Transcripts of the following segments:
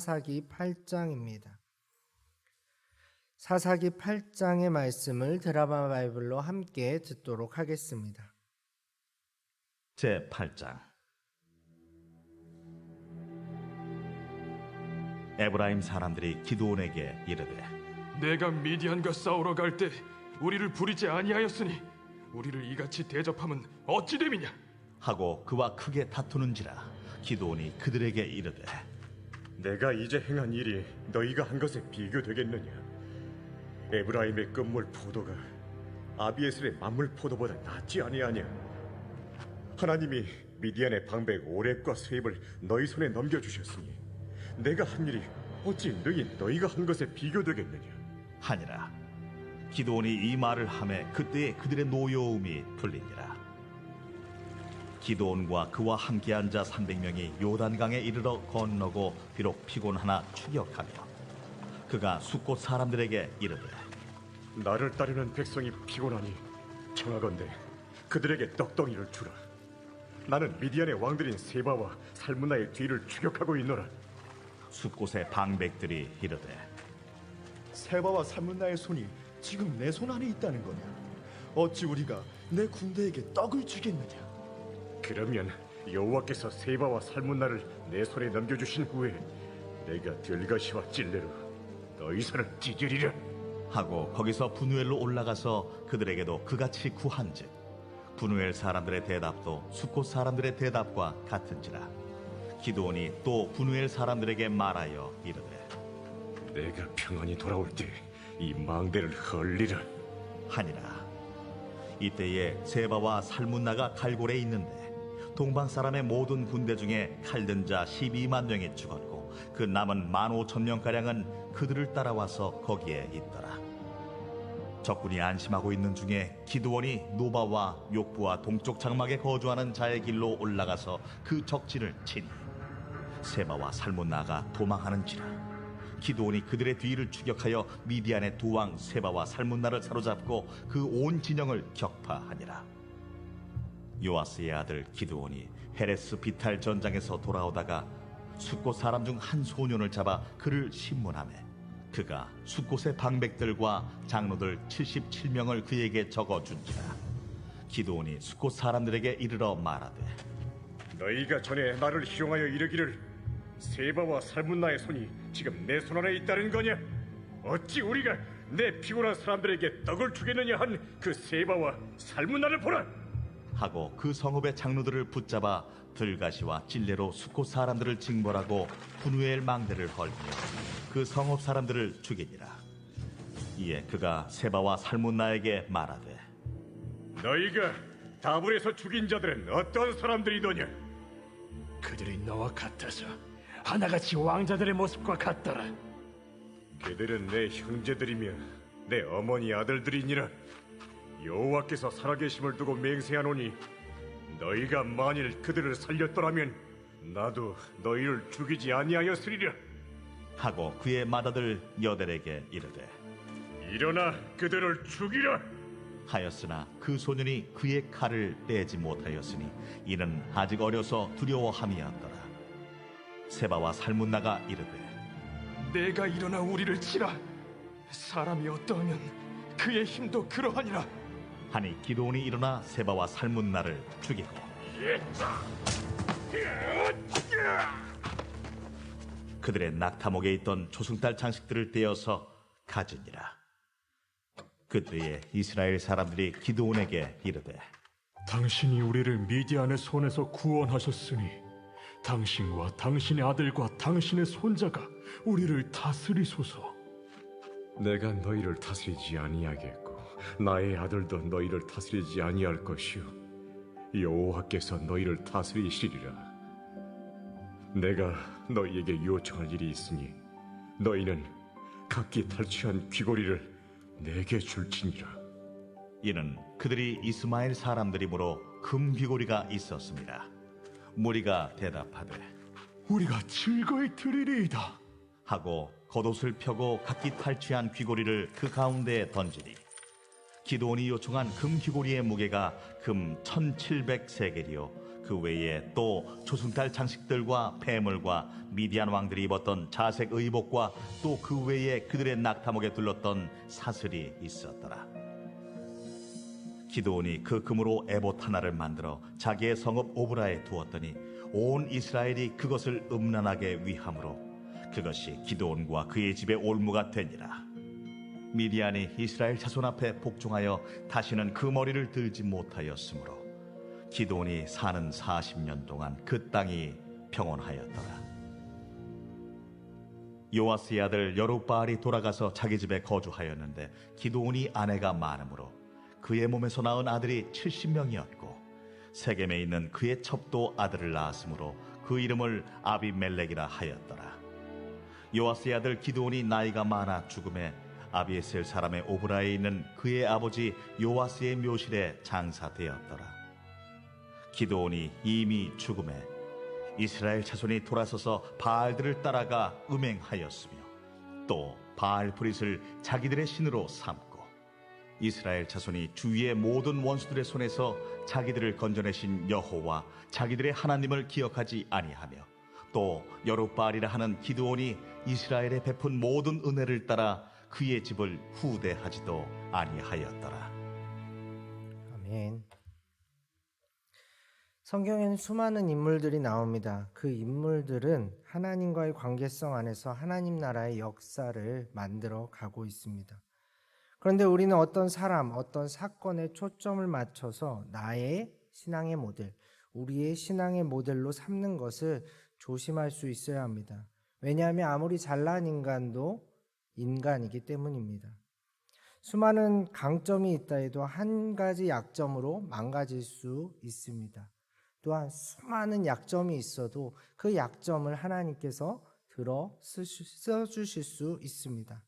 사사기 8장입니다. 사사기 8장의 말씀을 드라마 바이블로 함께 듣도록 하겠습니다. 제 8장. 에브라임 사람들이 기드온에게 이르되 내가 미디안과 싸우러 갈 때 우리를 부리지 아니하였으니 우리를 이같이 대접함은 어찌 됨이냐? 하고 그와 크게 다투는지라. 기드온이 그들에게 이르되 내가 이제 행한 일이 너희가 한 것에 비교되겠느냐? 에브라임의 끝물 포도가 아비에슬의 만물 포도보다 낫지 아니하냐? 하나님이 미디안의 방백 오렙과 세입을 너희 손에 넘겨주셨으니 내가 한 일이 어찌 너희가 한 것에 비교되겠느냐? 하니라. 기드온이 이 말을 하매 그때에 그들의 노여움이 풀리니라. 기드온과 그와 함께한 자 300명이 요단강에 이르러 건너고 비록 피곤하나 추격하며 그가 숫곳 사람들에게 이르되 나를 따르는 백성이 피곤하니 청하건대 그들에게 떡덩이를 주라. 나는 미디안의 왕들인 세바와 살문나의 뒤를 추격하고 있노라. 숫곳의 방백들이 이르되 세바와 살문나의 손이 지금 내 손 안에 있다는 거냐? 어찌 우리가 내 군대에게 떡을 주겠느냐? 그러면 여호와께서 세바와 살문나를 내 손에 넘겨주신 후에 내가 들가시와 찔레로 너희 손을 찢으리라. 하고 거기서 분우엘로 올라가서 그들에게도 그같이 구한즉 분우엘 사람들의 대답도 숫곳 사람들의 대답과 같은지라. 기드온이 또 분우엘 사람들에게 말하여 이르되 내가 평안히 돌아올 때 이 망대를 헐리라 하니라. 이때에 세바와 살문나가 갈골에 있는데 동방 사람의 모든 군대 중에 칼든 자 12만 명이 죽었고 그 남은 15,000명가량은 그들을 따라와서 거기에 있더라. 적군이 안심하고 있는 중에 기드온이 노바와 욕부와 동쪽 장막에 거주하는 자의 길로 올라가서 그 적진을 치니 세바와 살문나가 도망하는지라. 기드온이 그들의 뒤를 추격하여 미디안의 두 왕 세바와 살문나를 사로잡고 그 온 진영을 격파하니라. 요아스의 아들 기드온이 헤레스 비탈 전장에서 돌아오다가 숫곳 사람 중 한 소년을 잡아 그를 신문하매 그가 숫곳의 방백들과 장로들 77명을 그에게 적어준지라. 기드온이 숫곳 사람들에게 이르러 말하되 너희가 전에 나를 희롱하여 이르기를 세바와 살문나의 손이 지금 내 손 안에 있다는 거냐? 어찌 우리가 내 피곤한 사람들에게 떡을 주겠느냐 한 그 세바와 살문나를 보라. 하고 그 성읍의 장로들을 붙잡아 들가시와 찔레로 숫곳 사람들을 징벌하고 분우엘 망대를 헐며 그 성읍 사람들을 죽이니라. 이에 그가 세바와 살문나에게 말하되 너희가 다불에서 죽인 자들은 어떤 사람들이더냐? 그들이 너와 같아서 하나같이 왕자들의 모습과 같더라. 그들은 내 형제들이며 내 어머니 아들들이니라. 여호와께서 살아계심을 두고 맹세하노니 너희가 만일 그들을 살렸더라면 나도 너희를 죽이지 아니하였으리라. 하고 그의 맏아들 여델에게 이르되 일어나 그들을 죽이라. 하였으나 그 소년이 그의 칼을 빼지 못하였으니 이는 아직 어려서 두려워함이었더라. 세바와 살문나가 이르되 내가 일어나 우리를 치라. 사람이 어떠하면 그의 힘도 그러하니라. 하니 기드온이 일어나 세바와 살문나를 죽이고 그들의 낙타목에 있던 조승달 장식들을 떼어서 가지니라. 그때에 이스라엘 사람들이 기드온에게 이르되 당신이 우리를 미디안의 손에서 구원하셨으니 당신과 당신의 아들과 당신의 손자가 우리를 다스리소서. 내가 너희를 다스리지 아니하겠고 나의 아들도 너희를 다스리지 아니할 것이요 여호와께서 너희를 다스리시리라. 내가 너희에게 요청할 일이 있으니 너희는 각기 탈취한 귀고리를 내게 줄지니라. 이는 그들이 이스마엘 사람들이므로 금 귀고리가 있었습니다. 무리가 대답하되 우리가 즐거이 드리리이다. 하고 겉옷을 펴고 각기 탈취한 귀고리를 그 가운데에 던지니 기드온이 요청한 금 귀고리의 무게가 금 1700세겔이요 그 외에 또 조승달 장식들과 폐물과 미디안 왕들이 입었던 자색 의복과 또 그 외에 그들의 낙타목에 둘렀던 사슬이 있었더라. 기드온이 그 금으로 에봇 하나를 만들어 자기의 성읍 오브라에 두었더니 온 이스라엘이 그것을 음란하게 위함으로 그것이 기드온과 그의 집의 올무가 되니라. 미디안이 이스라엘 자손 앞에 복종하여 다시는 그 머리를 들지 못하였으므로 기드온이 사는 40년 동안 그 땅이 평온하였더라. 요아스의 아들 여룹바알이 돌아가서 자기 집에 거주하였는데 기드온이 아내가 많으므로 그의 몸에서 낳은 아들이 70명이었고 세겜에 있는 그의 첩도 아들을 낳았으므로 그 이름을 아비멜렉이라 하였더라. 요아스의 아들 기드온이 나이가 많아 죽음에 아비에셀 사람의 오브라에 있는 그의 아버지 요아스의 묘실에 장사되었더라. 기드온이 이미 죽음에 이스라엘 자손이 돌아서서 바알들을 따라가 음행하였으며 또 바알 브릿을 자기들의 신으로 삼고 이스라엘 자손이 주위의 모든 원수들의 손에서 자기들을 건져내신 여호와 자기들의 하나님을 기억하지 아니하며 또 여룹바알이라 하는 기드온이 이스라엘에 베푼 모든 은혜를 따라 그의 집을 후대하지도 아니하였더라. 아멘. 성경에는 수많은 인물들이 나옵니다. 그 인물들은 하나님과의 관계성 안에서 하나님 나라의 역사를 만들어 가고 있습니다. 그런데 우리는 어떤 사람, 어떤 사건에 초점을 맞춰서 나의 신앙의 모델, 우리의 신앙의 모델로 삼는 것을 조심할 수 있어야 합니다. 왜냐하면 아무리 잘난 인간도 인간이기 때문입니다. 수많은 강점이 있다 해도 한 가지 약점으로 망가질 수 있습니다. 또한 수많은 약점이 있어도 그 약점을 하나님께서 써주실 수 있습니다.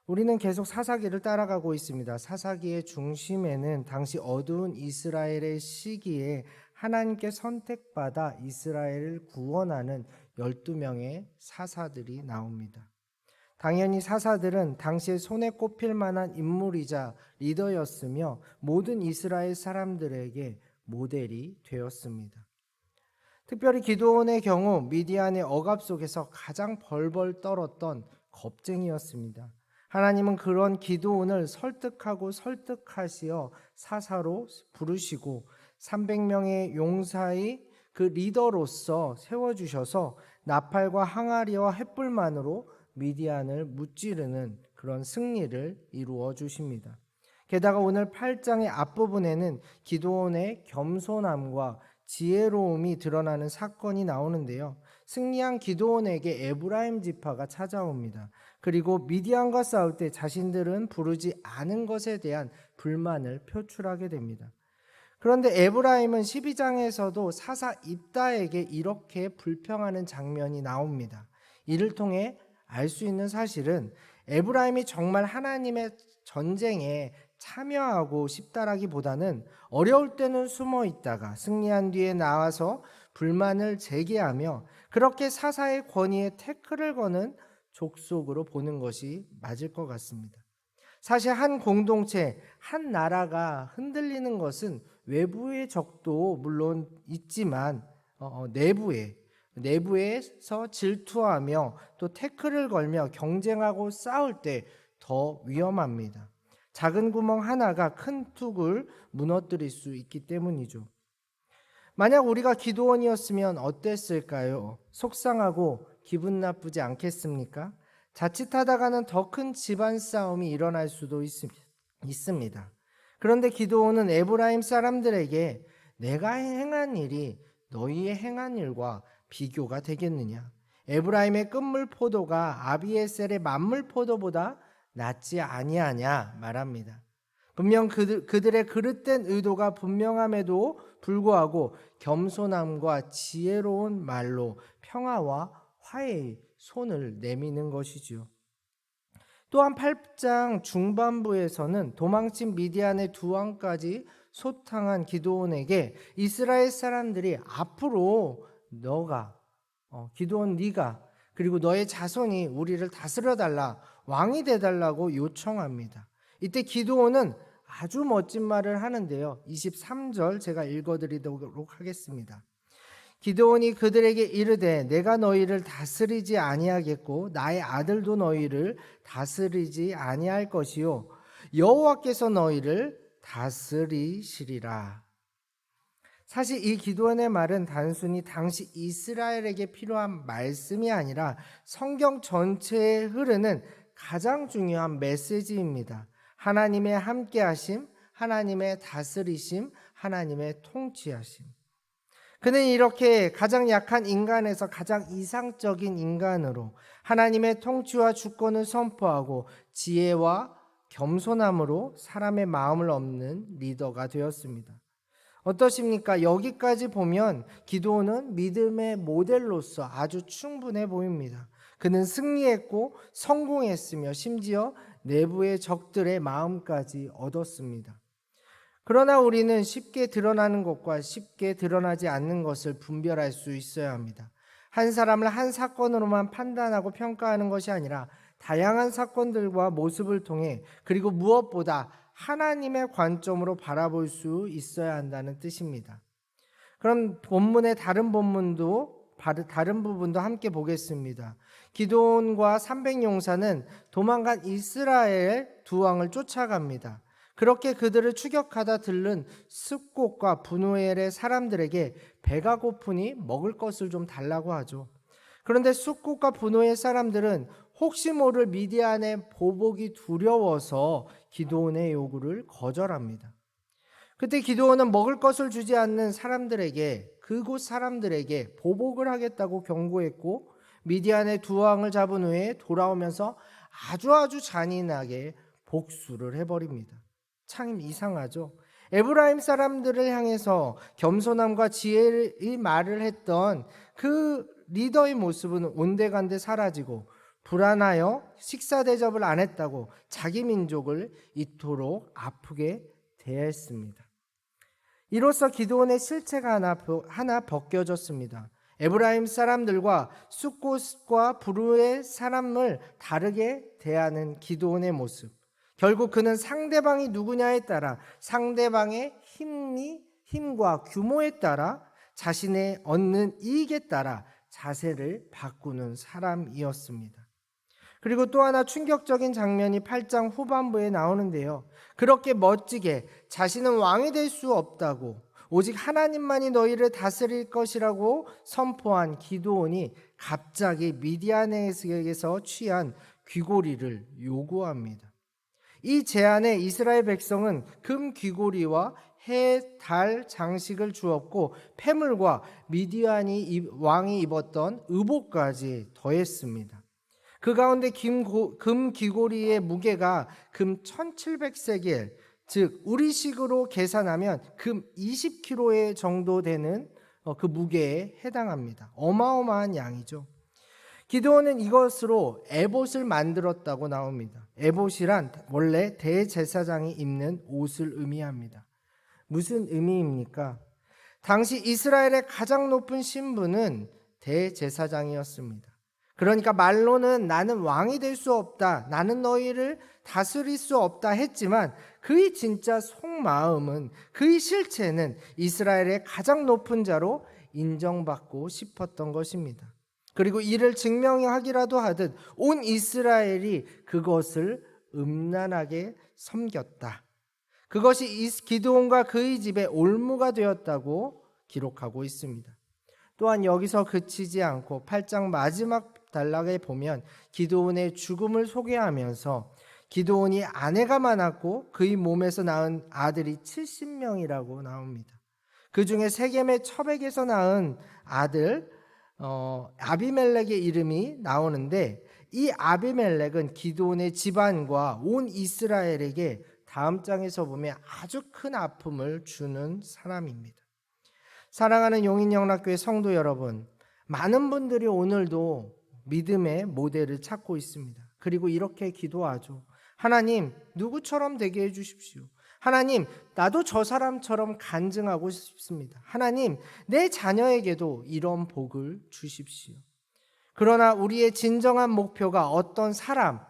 우리는 계속 사사기를 따라가고 있습니다. 사사기의 중심에는 당시 어두운 이스라엘의 시기에 하나님께 선택받아 이스라엘을 구원하는 12명의 사사들이 나옵니다. 당연히 사사들은 당시에 손에 꼽힐 만한 인물이자 리더였으며 모든 이스라엘 사람들에게 모델이 되었습니다. 특별히 기드온의 경우 미디안의 억압 속에서 가장 벌벌 떨었던 겁쟁이였습니다. 하나님은 그런 기드온을 설득하고 설득하시어 사사로 부르시고 300명의 용사의 그 리더로서 세워주셔서 나팔과 항아리와 횃불만으로 미디안을 무찌르는 그런 승리를 이루어 주십니다. 게다가 오늘 8장의 앞부분에는 기드온의 겸손함과 지혜로움이 드러나는 사건이 나오는데요. 승리한 기드온에게 에브라임 지파가 찾아옵니다. 그리고 미디안과 싸울 때 자신들은 부르지 않은 것에 대한 불만을 표출하게 됩니다. 그런데 에브라임은 12장에서도 사사 입다에게 이렇게 불평하는 장면이 나옵니다. 이를 통해 알 수 있는 사실은 에브라임이 정말 하나님의 전쟁에 참여하고 싶다라기보다는 어려울 때는 숨어 있다가 승리한 뒤에 나와서 불만을 제기하며 그렇게 사사의 권위에 태클을 거는 족속으로 보는 것이 맞을 것 같습니다. 사실 한 공동체, 한 나라가 흔들리는 것은 외부의 적도 물론 있지만 내부에서 질투하며 또 태클을 걸며 경쟁하고 싸울 때 더 위험합니다. 작은 구멍 하나가 큰 뚝을 무너뜨릴 수 있기 때문이죠. 만약 우리가 기드온이었으면 어땠을까요? 속상하고 기분 나쁘지 않겠습니까? 자칫하다가는 더 큰 집안 싸움이 일어날 수도 있습니다. 그런데 기드온은 에브라임 사람들에게 내가 행한 일이 너희의 행한 일과 비교가 되겠느냐? 에브라임의 끝물 포도가 아비에셀의 만물 포도보다 낫지 아니하냐 말합니다. 분명 그들의 그릇된 의도가 분명함에도 불구하고 겸손함과 지혜로운 말로 평화와 화해의 손을 내미는 것이지요. 또한 8장 중반부에서는 도망친 미디안의 두 왕까지 소탕한 기드온에게 이스라엘 사람들이 앞으로 기드온 네가 그리고 너의 자손이 우리를 다스려 달라 왕이 되달라고 요청합니다. 이때 기드온은 아주 멋진 말을 하는데요. 23절 제가 읽어드리도록 하겠습니다. 기드온이 그들에게 이르되 내가 너희를 다스리지 아니하겠고 나의 아들도 너희를 다스리지 아니할 것이요 여호와께서 너희를 다스리시리라. 사실 이 기드온의 말은 단순히 당시 이스라엘에게 필요한 말씀이 아니라 성경 전체에 흐르는 가장 중요한 메시지입니다. 하나님의 함께하심, 하나님의 다스리심, 하나님의 통치하심. 그는 이렇게 가장 약한 인간에서 가장 이상적인 인간으로 하나님의 통치와 주권을 선포하고 지혜와 겸손함으로 사람의 마음을 얻는 리더가 되었습니다. 어떠십니까? 여기까지 보면 기드온은 믿음의 모델로서 아주 충분해 보입니다. 그는 승리했고 성공했으며 심지어 내부의 적들의 마음까지 얻었습니다. 그러나 우리는 쉽게 드러나는 것과 쉽게 드러나지 않는 것을 분별할 수 있어야 합니다. 한 사람을 한 사건으로만 판단하고 평가하는 것이 아니라 다양한 사건들과 모습을 통해 그리고 무엇보다 하나님의 관점으로 바라볼 수 있어야 한다는 뜻입니다. 그럼 본문의 다른 부분도 함께 보겠습니다. 기드온과 300용사는 도망간 이스라엘 두 왕을 쫓아갑니다. 그렇게 그들을 추격하다 들른 숫곳과 분우엘의 사람들에게 배가 고프니 먹을 것을 좀 달라고 하죠. 그런데 숫곳과 분우엘 사람들은 혹시 모를 미디안의 보복이 두려워서 기드온의 요구를 거절합니다. 그때 기드온은 먹을 것을 주지 않는 사람들에게 그곳 사람들에게 보복을 하겠다고 경고했고 미디안의 두 왕을 잡은 후에 돌아오면서 아주 잔인하게 복수를 해버립니다. 참 이상하죠. 에브라임 사람들을 향해서 겸손함과 지혜의 말을 했던 그 리더의 모습은 온데간데 사라지고 불안하여 식사 대접을 안 했다고 자기 민족을 이토록 아프게 대했습니다. 이로써 기드온의 실체가 하나 벗겨졌습니다. 에브라임 사람들과 숫곳과 부르의 사람을 다르게 대하는 기드온의 모습. 결국 그는 상대방이 누구냐에 따라 상대방의 힘과 규모에 따라 자신의 얻는 이익에 따라 자세를 바꾸는 사람이었습니다. 그리고 또 하나 충격적인 장면이 8장 후반부에 나오는데요. 그렇게 멋지게 자신은 왕이 될 수 없다고 오직 하나님만이 너희를 다스릴 것이라고 선포한 기드온이 갑자기 미디안에게서 취한 귀고리를 요구합니다. 이 제안에 이스라엘 백성은 금 귀고리와 해, 달 장식을 주었고 패물과 미디안이 왕이 입었던 의복까지 더했습니다. 그 가운데 금 귀고리의 무게가 금 1700세겔, 즉 우리식으로 계산하면 금 20kg 정도 되는 그 무게에 해당합니다. 어마어마한 양이죠. 기드온은 이것으로 에봇을 만들었다고 나옵니다. 에봇이란 원래 대제사장이 입는 옷을 의미합니다. 무슨 의미입니까? 당시 이스라엘의 가장 높은 신분은 대제사장이었습니다. 그러니까 말로는 나는 왕이 될 수 없다, 나는 너희를 다스릴 수 없다 했지만 그의 진짜 속마음은, 그의 실체는 이스라엘의 가장 높은 자로 인정받고 싶었던 것입니다. 그리고 이를 증명하기라도 하듯 온 이스라엘이 그것을 음란하게 섬겼다. 그것이 기드온과 그의 집의 올무가 되었다고 기록하고 있습니다. 또한 여기서 그치지 않고 8장 마지막 단락에 보면 기드온의 죽음을 소개하면서 기드온이 아내가 많았고 그의 몸에서 낳은 아들이 70명이라고 나옵니다. 그 중에 세겜의 첩에게서 낳은 아들 아비멜렉의 이름이 나오는데 이 아비멜렉은 기드온의 집안과 온 이스라엘에게 다음 장에서 보면 아주 큰 아픔을 주는 사람입니다. 사랑하는 용인영락교회 성도 여러분, 많은 분들이 오늘도 믿음의 모델을 찾고 있습니다. 그리고 이렇게 기도하죠. 하나님, 누구처럼 되게 해주십시오. 하나님, 나도 저 사람처럼 간증하고 싶습니다. 하나님, 내 자녀에게도 이런 복을 주십시오. 그러나 우리의 진정한 목표가 어떤 사람,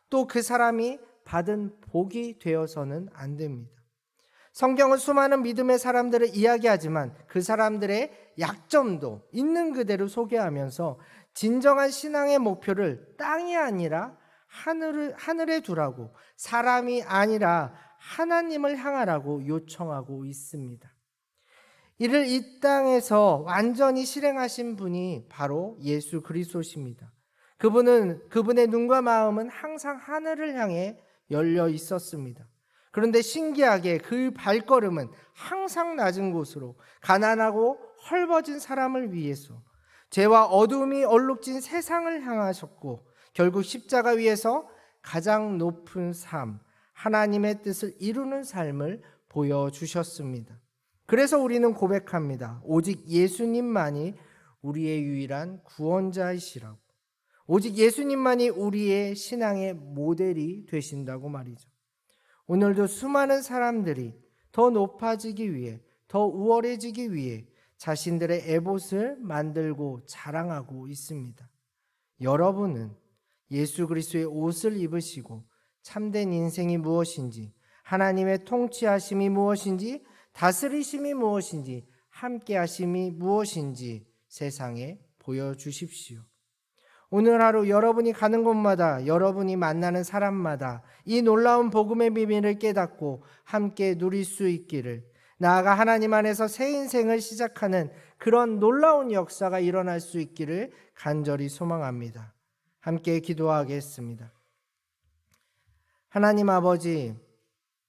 또 그 사람이 받은 복이 되어서는 안 됩니다. 성경은 수많은 믿음의 사람들을 이야기하지만 그 사람들의 약점도 있는 그대로 소개하면서 진정한 신앙의 목표를 땅이 아니라 하늘에 두라고, 사람이 아니라 하나님을 향하라고 요청하고 있습니다. 이를 이 땅에서 완전히 실행하신 분이 바로 예수 그리스도십니다. 그분의 눈과 마음은 항상 하늘을 향해 열려 있었습니다. 그런데 신기하게 그 발걸음은 항상 낮은 곳으로, 가난하고 헐벗은 사람을 위해서, 죄와 어두움이 얼룩진 세상을 향하셨고, 결국 십자가 위에서 가장 높은 삶, 하나님의 뜻을 이루는 삶을 보여주셨습니다. 그래서 우리는 고백합니다. 오직 예수님만이 우리의 유일한 구원자이시라고. 오직 예수님만이 우리의 신앙의 모델이 되신다고 말이죠. 오늘도 수많은 사람들이 더 높아지기 위해, 더 우월해지기 위해 자신들의 에봇을 만들고 자랑하고 있습니다. 여러분은 예수 그리스도의 옷을 입으시고 참된 인생이 무엇인지, 하나님의 통치하심이 무엇인지, 다스리심이 무엇인지, 함께하심이 무엇인지 세상에 보여주십시오. 오늘 하루 여러분이 가는 곳마다, 여러분이 만나는 사람마다 이 놀라운 복음의 비밀을 깨닫고 함께 누릴 수 있기를, 나아가 하나님 안에서 새 인생을 시작하는 그런 놀라운 역사가 일어날 수 있기를 간절히 소망합니다. 함께 기도하겠습니다. 하나님 아버지,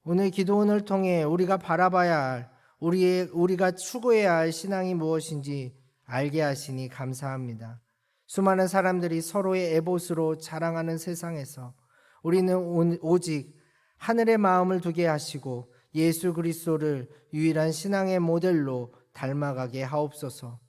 오늘 기도원을 통해 우리가 바라봐야 할, 우리가 추구해야 할 신앙이 무엇인지 알게 하시니 감사합니다. 수많은 사람들이 서로의 에봇으로 자랑하는 세상에서 우리는 오직 하늘의 마음을 두게 하시고 예수 그리스도를 유일한 신앙의 모델로 닮아가게 하옵소서.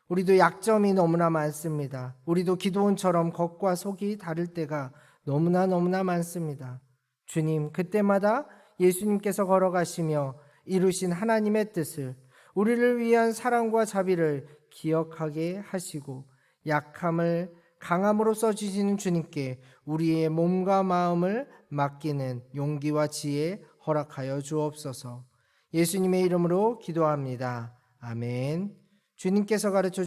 우리도 약점이 너무나 많습니다. 우리도 기도원처럼 겉과 속이 다를 때가 너무나 많습니다. 주님, 그때마다 예수님께서 걸어가시며 이루신 하나님의 뜻을, 우리를 위한 사랑과 자비를 기억하게 하시고 약함을 강함으로 써주시는 주님께 우리의 몸과 마음을 맡기는 용기와 지혜 허락하여 주옵소서. 예수님의 이름으로 기도합니다. 아멘. 주님께서 가르쳐